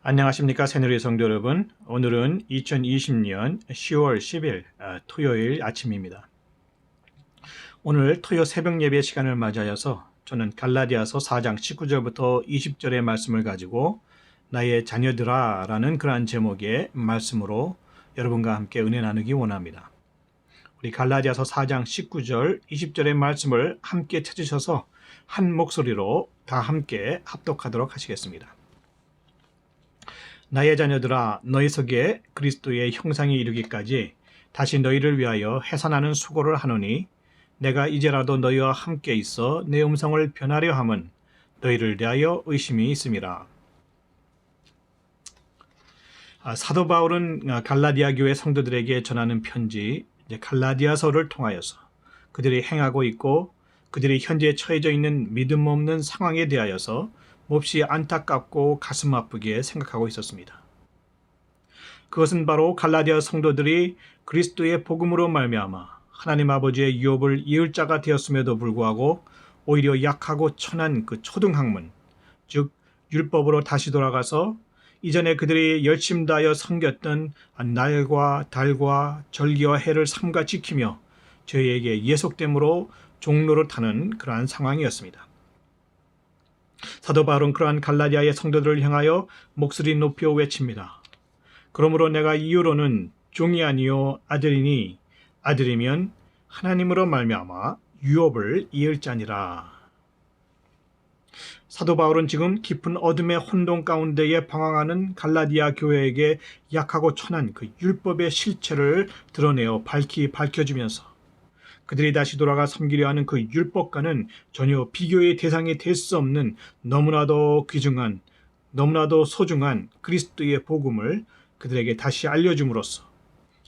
안녕하십니까 새누리 성도 여러분. 오늘은 2020년 10월 10일 토요일 아침입니다. 오늘 토요 새벽 예배 시간을 맞이하여서 저는 갈라디아서 4장 19절부터 20절의 말씀을 가지고 나의 자녀들아 라는 그러한 제목의 말씀으로 여러분과 함께 은혜 나누기 원합니다. 우리 갈라디아서 4장 19절 20절의 말씀을 함께 찾으셔서 한 목소리로 다 함께 합독하도록 하시겠습니다. 나의 자녀들아, 너희 속에 그리스도의 형상이 이르기까지 다시 너희를 위하여 해산하는 수고를 하노니 내가 이제라도 너희와 함께 있어 내 음성을 변하려 함은 너희를 대하여 의심이 있음이라. 사도 바울은 갈라디아 교회 성도들에게 전하는 편지 갈라디아서를 통하여서 그들이 행하고 있고 그들이 현재 처해져 있는 믿음 없는 상황에 대하여서 몹시 안타깝고 가슴 아프게 생각하고 있었습니다. 그것은 바로 갈라디아 성도들이 그리스도의 복음으로 말미암아 하나님 아버지의 유업을 이을 자가 되었음에도 불구하고 오히려 약하고 천한 그 초등학문, 즉 율법으로 다시 돌아가서 이전에 그들이 열심 다하여 섬겼던 날과 달과 절기와 해를 삼가 지키며 저희에게 예속됨으로 종로를 타는 그러한 상황이었습니다. 사도 바울은 그러한 갈라디아의 성도들을 향하여 목소리 높여 외칩니다. 그러므로 내가 이후로는 종이 아니요 아들이니 아들이면 하나님으로 말미암아 유업을 이을 자니라. 사도 바울은 지금 깊은 어둠의 혼돈 가운데에 방황하는 갈라디아 교회에게 약하고 천한 그 율법의 실체를 드러내어 밝혀주면서 그들이 다시 돌아가 섬기려 하는 그 율법과는 전혀 비교의 대상이 될 수 없는 너무나도 귀중한, 너무나도 소중한 그리스도의 복음을 그들에게 다시 알려줌으로써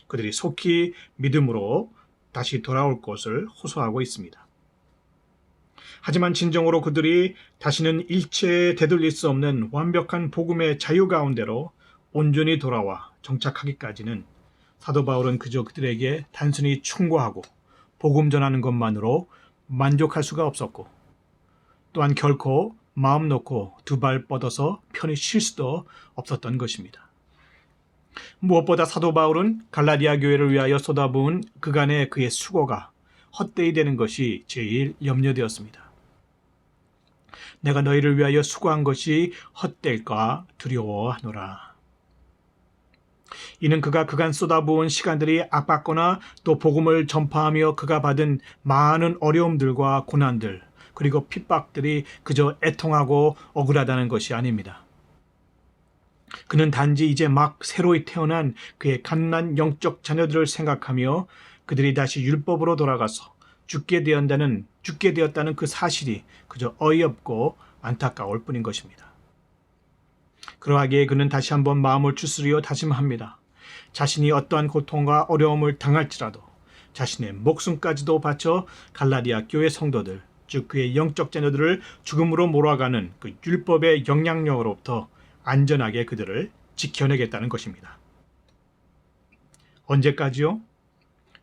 그들이 속히 믿음으로 다시 돌아올 것을 호소하고 있습니다. 하지만 진정으로 그들이 다시는 일체에 되돌릴 수 없는 완벽한 복음의 자유 가운데로 온전히 돌아와 정착하기까지는 사도 바울은 그저 그들에게 단순히 충고하고 복음 전하는 것만으로 만족할 수가 없었고 또한 결코 마음 놓고 두 발 뻗어서 편히 쉴 수도 없었던 것입니다. 무엇보다 사도 바울은 갈라디아 교회를 위하여 쏟아부은 그간의 그의 수고가 헛되이 되는 것이 제일 염려되었습니다. 내가 너희를 위하여 수고한 것이 헛될까 두려워하노라. 이는 그가 그간 쏟아부은 시간들이 아깝거나 또 복음을 전파하며 그가 받은 많은 어려움들과 고난들 그리고 핍박들이 그저 애통하고 억울하다는 것이 아닙니다. 그는 단지 이제 막 새로이 태어난 그의 갓난 영적 자녀들을 생각하며 그들이 다시 율법으로 돌아가서 죽게 되었다는 그 사실이 그저 어이없고 안타까울 뿐인 것입니다. 그러하기에 그는 다시 한번 마음을 추스리어 다짐합니다. 자신이 어떠한 고통과 어려움을 당할지라도 자신의 목숨까지도 바쳐 갈라디아 교회 성도들, 즉 그의 영적 자녀들을 죽음으로 몰아가는 그 율법의 영향력으로부터 안전하게 그들을 지켜내겠다는 것입니다. 언제까지요?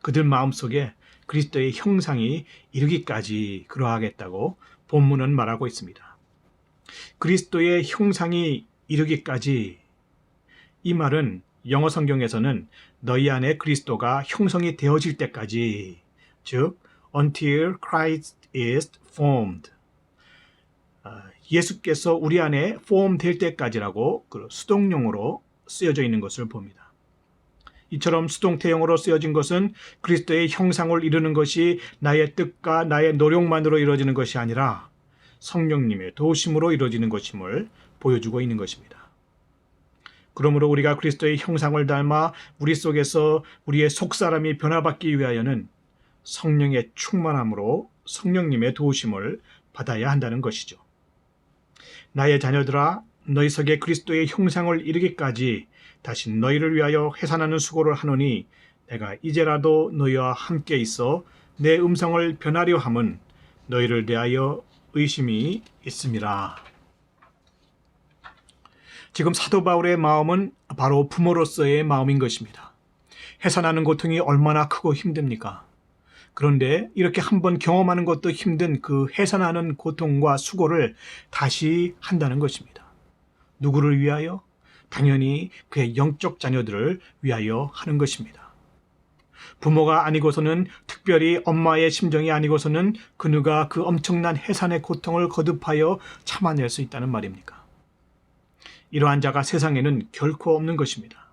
그들 마음속에 그리스도의 형상이 이르기까지 그러하겠다고 본문은 말하고 있습니다. 그리스도의 형상이 이르기까지, 이 말은 영어 성경에서는 너희 안에 그리스도가 형성이 되어질 때까지, 즉 until Christ is formed, 예수께서 우리 안에 form 될 때까지라고 수동용어로 쓰여져 있는 것을 봅니다. 이처럼 수동태용어로 쓰여진 것은 그리스도의 형상을 이루는 것이 나의 뜻과 나의 노력만으로 이루어지는 것이 아니라 성령님의 도우심으로 이루어지는 것임을 보여주고 있는 것입니다. 그러므로 우리가 그리스도의 형상을 닮아 우리 속에서 우리의 속사람이 변화받기 위하여는 성령의 충만함으로 성령님의 도우심을 받아야 한다는 것이죠. 나의 자녀들아, 너희 속에 그리스도의 형상을 이루기까지 다시 너희를 위하여 해산하는 수고를 하노니 내가 이제라도 너희와 함께 있어 내 음성을 변하려 함은 너희를 대하여 의심이 있음이라. 지금 사도 바울의 마음은 바로 부모로서의 마음인 것입니다. 해산하는 고통이 얼마나 크고 힘듭니까? 그런데 이렇게 한번 경험하는 것도 힘든 그 해산하는 고통과 수고를 다시 한다는 것입니다. 누구를 위하여? 당연히 그의 영적 자녀들을 위하여 하는 것입니다. 부모가 아니고서는, 특별히 엄마의 심정이 아니고서는 그 누가 그 엄청난 해산의 고통을 거듭하여 참아낼 수 있다는 말입니까? 이러한 자가 세상에는 결코 없는 것입니다.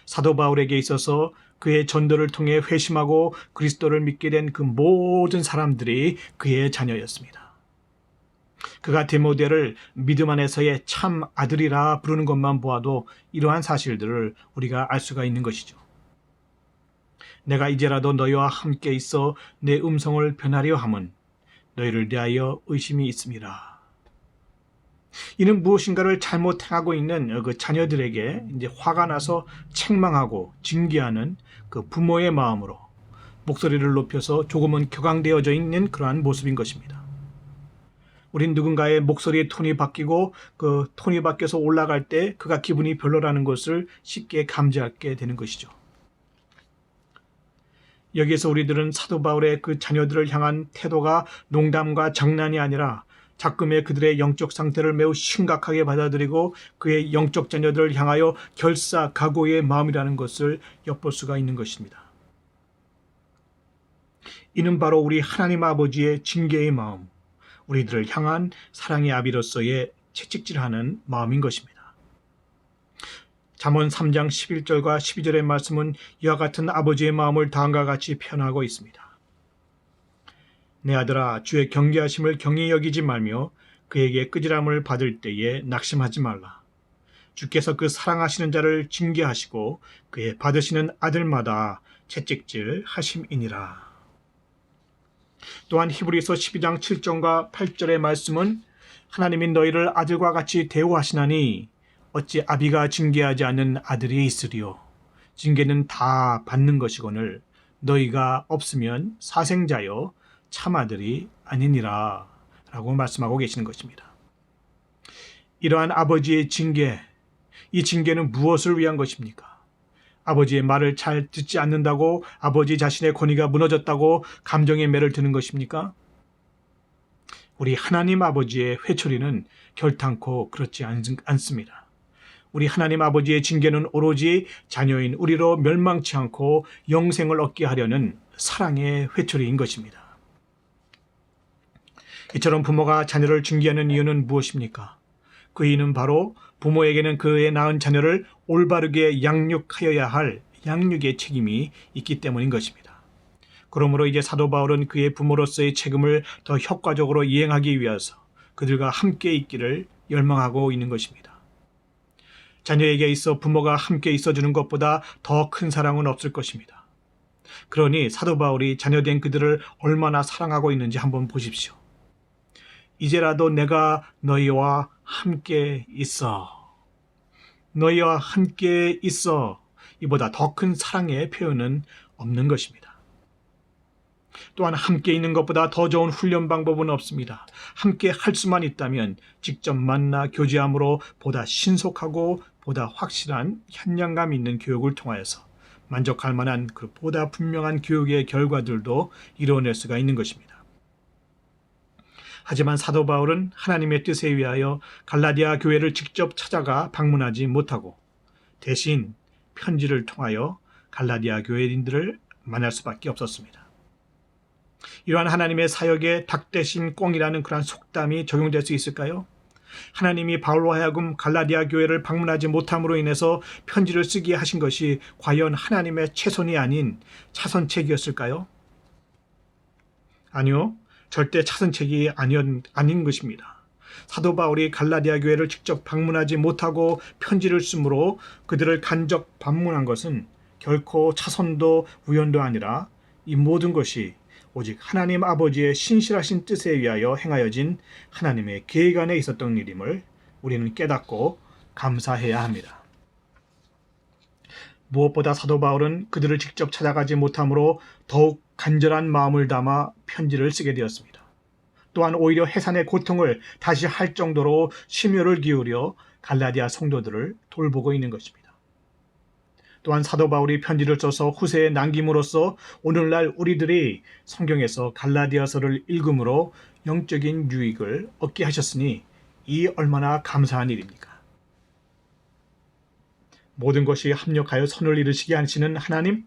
사도 바울에게 있어서 그의 전도를 통해 회심하고 그리스도를 믿게 된 그 모든 사람들이 그의 자녀였습니다. 그가 디모데를 믿음 안에서의 참 아들이라 부르는 것만 보아도 이러한 사실들을 우리가 알 수가 있는 것이죠. 내가 이제라도 너희와 함께 있어 내 음성을 변하려 함은 너희를 대하여 의심이 있음이라. 이는 무엇인가를 잘못 행하고 있는 그 자녀들에게 이제 화가 나서 책망하고 징계하는 그 부모의 마음으로 목소리를 높여서 조금은 격앙되어져 있는 그러한 모습인 것입니다. 우린 누군가의 목소리의 톤이 바뀌고 그 톤이 바뀌어서 올라갈 때 그가 기분이 별로라는 것을 쉽게 감지하게 되는 것이죠. 여기에서 우리들은 사도 바울의 그 자녀들을 향한 태도가 농담과 장난이 아니라 작금의 그들의 영적 상태를 매우 심각하게 받아들이고 그의 영적 자녀들을 향하여 결사각오의 마음이라는 것을 엿볼 수가 있는 것입니다. 이는 바로 우리 하나님 아버지의 징계의 마음, 우리들을 향한 사랑의 아비로서의 채찍질하는 마음인 것입니다. 잠언 3장 11절과 12절의 말씀은 이와 같은 아버지의 마음을 다음과 같이 표현하고 있습니다. 내 아들아, 주의 경계하심을 경히 여기지 말며 그에게 끄지람을 받을 때에 낙심하지 말라. 주께서 그 사랑하시는 자를 징계하시고 그의 받으시는 아들마다 채찍질 하심이니라. 또한 히브리서 12장 7절과 8절의 말씀은 하나님이 너희를 아들과 같이 대우하시나니 어찌 아비가 징계하지 않는 아들이 있으리요. 징계는 다 받는 것이거늘 너희가 없으면 사생자여 참아들이 아니니라 라고 말씀하고 계시는 것입니다. 이러한 아버지의 징계, 이 징계는 무엇을 위한 것입니까? 아버지의 말을 잘 듣지 않는다고 아버지 자신의 권위가 무너졌다고 감정의 매를 드는 것입니까? 우리 하나님 아버지의 회초리는 결탄코 그렇지 않습니다. 우리 하나님 아버지의 징계는 오로지 자녀인 우리로 멸망치 않고 영생을 얻게 하려는 사랑의 회초리인 것입니다. 이처럼 부모가 자녀를 징계하는 이유는 무엇입니까? 그 이유는 바로 부모에게는 그의 낳은 자녀를 올바르게 양육하여야 할 양육의 책임이 있기 때문인 것입니다. 그러므로 이제 사도 바울은 그의 부모로서의 책임을 더 효과적으로 이행하기 위해서 그들과 함께 있기를 열망하고 있는 것입니다. 자녀에게 있어 부모가 함께 있어주는 것보다 더 큰 사랑은 없을 것입니다. 그러니 사도 바울이 자녀된 그들을 얼마나 사랑하고 있는지 한번 보십시오. 이제라도 내가 너희와 함께 있어. 너희와 함께 있어. 이보다 더 큰 사랑의 표현은 없는 것입니다. 또한 함께 있는 것보다 더 좋은 훈련 방법은 없습니다. 함께 할 수만 있다면 직접 만나 교제함으로 보다 신속하고 보다 확실한 현장감 있는 교육을 통하여서 만족할 만한 그 보다 분명한 교육의 결과들도 이뤄낼 수가 있는 것입니다. 하지만 사도 바울은 하나님의 뜻에 의하여 갈라디아 교회를 직접 찾아가 방문하지 못하고 대신 편지를 통하여 갈라디아 교회인들을 만날 수밖에 없었습니다. 이러한 하나님의 사역에 닭 대신 꽁이라는 그러한 속담이 적용될 수 있을까요? 하나님이 바울로 하여금 갈라디아 교회를 방문하지 못함으로 인해서 편지를 쓰게 하신 것이 과연 하나님의 최선이 아닌 차선책이었을까요? 아니요. 절대 차선책이 아닌 것입니다. 사도 바울이 갈라디아 교회를 직접 방문하지 못하고 편지를 쓰므로 그들을 간접 방문한 것은 결코 차선도 우연도 아니라 이 모든 것이 오직 하나님 아버지의 신실하신 뜻에 의하여 행하여진 하나님의 계획 안에 있었던 일임을 우리는 깨닫고 감사해야 합니다. 무엇보다 사도 바울은 그들을 직접 찾아가지 못하므로 더욱 간절한 마음을 담아 편지를 쓰게 되었습니다. 또한 오히려 해산의 고통을 다시 할 정도로 심혈을 기울여 갈라디아 성도들을 돌보고 있는 것입니다. 또한 사도 바울이 편지를 써서 후세에 남김으로써 오늘날 우리들이 성경에서 갈라디아서를 읽음으로 영적인 유익을 얻게 하셨으니 이 얼마나 감사한 일입니까? 모든 것이 합력하여 선을 이루시게 하시는 하나님,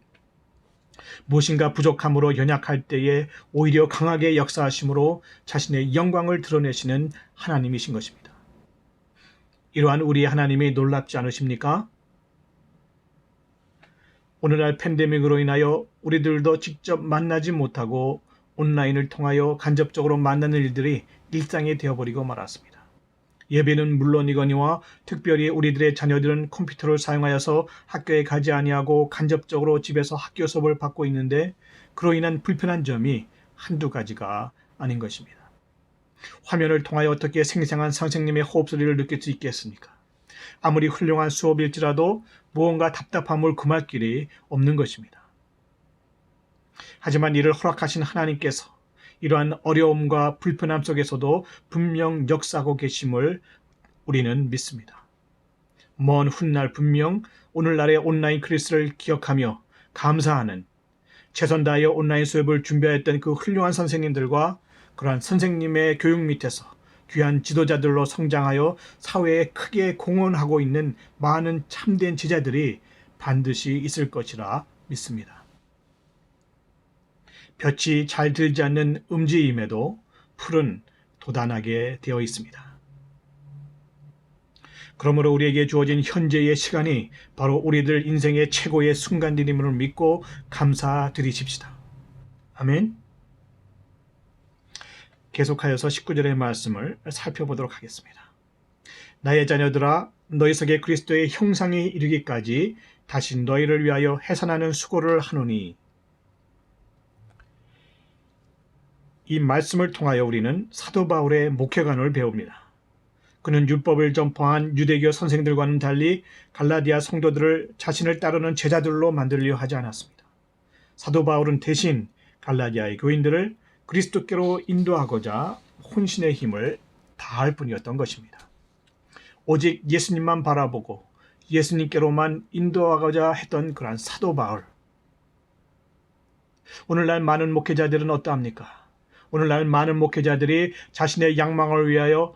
무엇인가 부족함으로 연약할 때에 오히려 강하게 역사하심으로 자신의 영광을 드러내시는 하나님이신 것입니다. 이러한 우리 하나님이 놀랍지 않으십니까? 오늘날 팬데믹으로 인하여 우리들도 직접 만나지 못하고 온라인을 통하여 간접적으로 만나는 일들이 일상이 되어버리고 말았습니다. 예배는 물론이거니와 특별히 우리들의 자녀들은 컴퓨터를 사용하여서 학교에 가지 아니하고 간접적으로 집에서 학교 수업을 받고 있는데 그로 인한 불편한 점이 한두 가지가 아닌 것입니다. 화면을 통하여 어떻게 생생한 선생님의 호흡소리를 느낄 수 있겠습니까? 아무리 훌륭한 수업일지라도 무언가 답답함을 금할 길이 없는 것입니다. 하지만 이를 허락하신 하나님께서 이러한 어려움과 불편함 속에서도 분명 역사하고 계심을 우리는 믿습니다. 먼 훗날 분명 오늘날의 온라인 클래스를 기억하며 감사하는 최선 다하여 온라인 수업을 준비했던 그 훌륭한 선생님들과 그러한 선생님의 교육 밑에서 귀한 지도자들로 성장하여 사회에 크게 공헌하고 있는 많은 참된 제자들이 반드시 있을 것이라 믿습니다. 볕이 잘 들지 않는 음지임에도 풀은 돋아나게 되어 있습니다. 그러므로 우리에게 주어진 현재의 시간이 바로 우리들 인생의 최고의 순간들임을 믿고 감사드리십시다. 아멘. 계속하여서 19절의 말씀을 살펴보도록 하겠습니다. 나의 자녀들아, 너희 속에 그리스도의 형상이 이르기까지 다시 너희를 위하여 해산하는 수고를 하노니. 이 말씀을 통하여 우리는 사도 바울의 목회관을 배웁니다. 그는 율법을 전파한 유대교 선생들과는 달리 갈라디아 성도들을 자신을 따르는 제자들로 만들려 하지 않았습니다. 사도 바울은 대신 갈라디아의 교인들을 그리스도께로 인도하고자 혼신의 힘을 다할 뿐이었던 것입니다. 오직 예수님만 바라보고 예수님께로만 인도하고자 했던 그러한 사도 바울. 오늘날 많은 목회자들은 어떠합니까? 오늘날 많은 목회자들이 자신의 양망을 위하여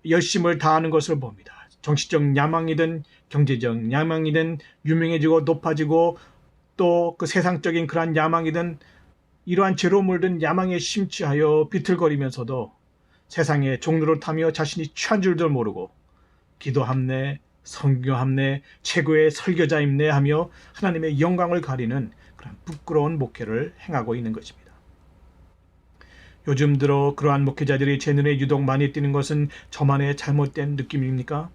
열심을 다하는 것을 봅니다. 정치적 야망이든 경제적 야망이든 유명해지고 높아지고 또 그 세상적인 그러한 야망이든 이러한 죄로 물든 야망에 심취하여 비틀거리면서도 세상의 종로를 타며 자신이 취한 줄도 모르고 기도함내, 선교함내, 최고의 설교자임내 하며 하나님의 영광을 가리는 그런 부끄러운 목회를 행하고 있는 것입니다. 요즘 들어 그러한 목회자들이 제 눈에 유독 많이 띄는 것은 저만의 잘못된 느낌입니까?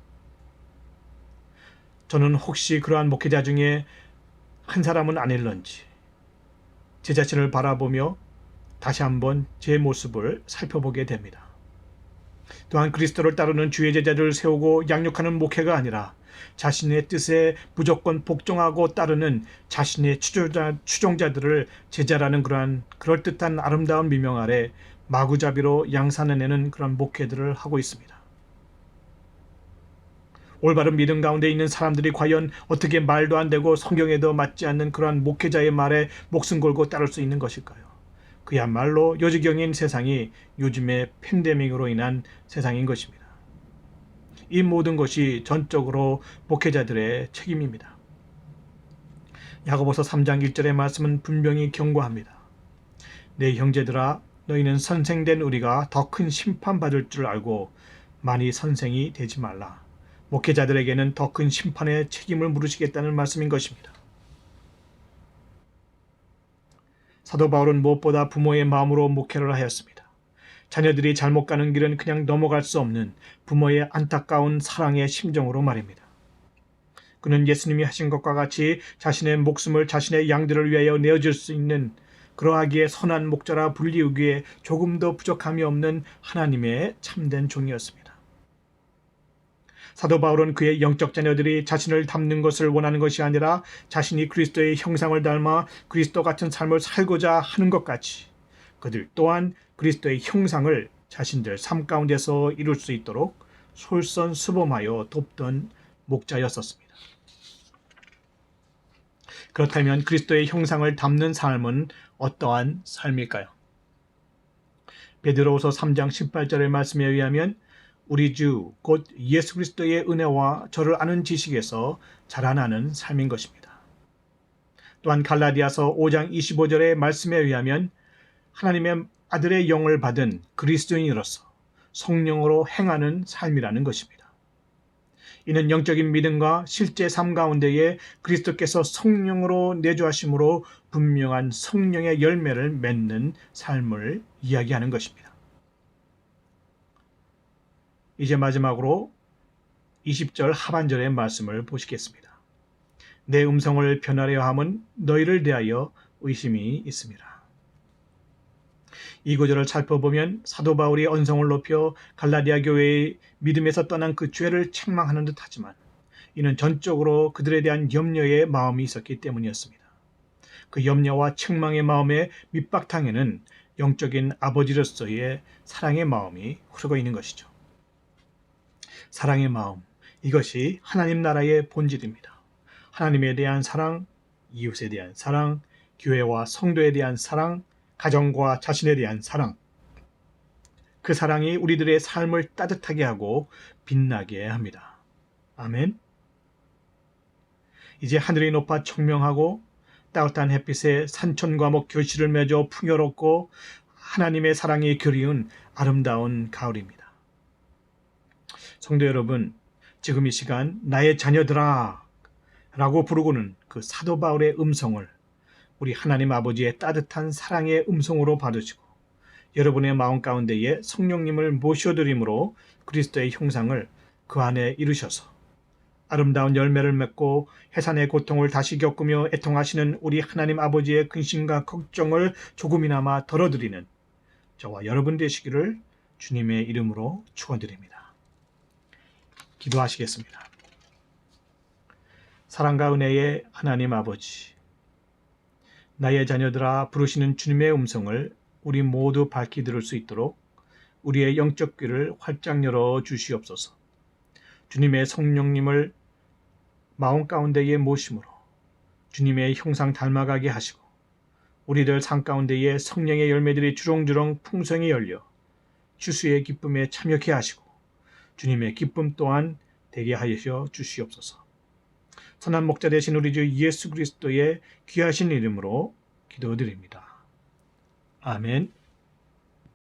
저는 혹시 그러한 목회자 중에 한 사람은 아닐런지 제 자신을 바라보며 다시 한번 제 모습을 살펴보게 됩니다. 또한 그리스도를 따르는 주의 제자들을 세우고 양육하는 목회가 아니라 자신의 뜻에 무조건 복종하고 따르는 자신의 추종자들을 제자라는 그러한 그럴듯한 아름다운 미명 아래 마구잡이로 양산해내는 그런 목회들을 하고 있습니다. 올바른 믿음 가운데 있는 사람들이 과연 어떻게 말도 안 되고 성경에도 맞지 않는 그러한 목회자의 말에 목숨 걸고 따를 수 있는 것일까요? 그야말로 요지경인 세상이 요즘의 팬데믹으로 인한 세상인 것입니다. 이 모든 것이 전적으로 목회자들의 책임입니다. 야고보서 3장 1절의 말씀은 분명히 경고합니다. 내 형제들아, 너희는 선생된 우리가 더 큰 심판받을 줄 알고 많이 선생이 되지 말라. 목회자들에게는 더 큰 심판의 책임을 물으시겠다는 말씀인 것입니다. 사도 바울은 무엇보다 부모의 마음으로 목회를 하였습니다. 자녀들이 잘못 가는 길은 그냥 넘어갈 수 없는 부모의 안타까운 사랑의 심정으로 말입니다. 그는 예수님이 하신 것과 같이 자신의 목숨을 자신의 양들을 위하여 내어줄 수 있는 그러하기에 선한 목자라 불리우기에 조금도 부족함이 없는 하나님의 참된 종이었습니다. 사도 바울은 그의 영적 자녀들이 자신을 닮는 것을 원하는 것이 아니라 자신이 그리스도의 형상을 닮아 그리스도 같은 삶을 살고자 하는 것 같이 그들 또한 그리스도의 형상을 자신들 삶 가운데서 이룰 수 있도록 솔선수범하여 돕던 목자였었습니다. 그렇다면 그리스도의 형상을 담는 삶은 어떠한 삶일까요? 베드로후서 3장 18절의 말씀에 의하면 우리 주 곧 예수 그리스도의 은혜와 저를 아는 지식에서 자라나는 삶인 것입니다. 또한 갈라디아서 5장 25절의 말씀에 의하면 하나님의 아들의 영을 받은 그리스도인으로서 성령으로 행하는 삶이라는 것입니다. 이는 영적인 믿음과 실제 삶 가운데에 그리스도께서 성령으로 내주하심으로 분명한 성령의 열매를 맺는 삶을 이야기하는 것입니다. 이제 마지막으로 20절 하반절의 말씀을 보시겠습니다. 내 음성을 변하려 함은 너희를 대하여 의심이 있습니다. 이 구절을 살펴보면 사도 바울이 언성을 높여 갈라디아 교회의 믿음에서 떠난 그 죄를 책망하는 듯하지만 이는 전적으로 그들에 대한 염려의 마음이 있었기 때문이었습니다. 그 염려와 책망의 마음의 밑바탕에는 영적인 아버지로서의 사랑의 마음이 흐르고 있는 것이죠. 사랑의 마음, 이것이 하나님 나라의 본질입니다. 하나님에 대한 사랑, 이웃에 대한 사랑, 교회와 성도에 대한 사랑, 가정과 자신에 대한 사랑, 그 사랑이 우리들의 삶을 따뜻하게 하고 빛나게 합니다. 아멘. 이제 하늘이 높아 청명하고 따뜻한 햇빛에 산천과목 교실을 맺어 풍요롭고 하나님의 사랑이 그리운 아름다운 가을입니다. 성도 여러분, 지금 이 시간 나의 자녀들아 라고 부르고는 그 사도 바울의 음성을 우리 하나님 아버지의 따뜻한 사랑의 음성으로 받으시고 여러분의 마음 가운데에 성령님을 모셔드림으로 그리스도의 형상을 그 안에 이루셔서 아름다운 열매를 맺고 해산의 고통을 다시 겪으며 애통하시는 우리 하나님 아버지의 근심과 걱정을 조금이나마 덜어드리는 저와 여러분 되시기를 주님의 이름으로 축원드립니다. 기도하시겠습니다. 사랑과 은혜의 하나님 아버지, 나의 자녀들아 부르시는 주님의 음성을 우리 모두 밝히 들을 수 있도록 우리의 영적 귀를 활짝 열어 주시옵소서. 주님의 성령님을 마음 가운데에 모심으로 주님의 형상 닮아가게 하시고 우리들 삶 가운데에 성령의 열매들이 주렁주렁 풍성히 열려 추수의 기쁨에 참여케 하시고 주님의 기쁨 또한 되게 하여 주시옵소서. 선한 목자 되신 우리 주 예수 그리스도의 귀하신 이름으로 기도드립니다. 아멘.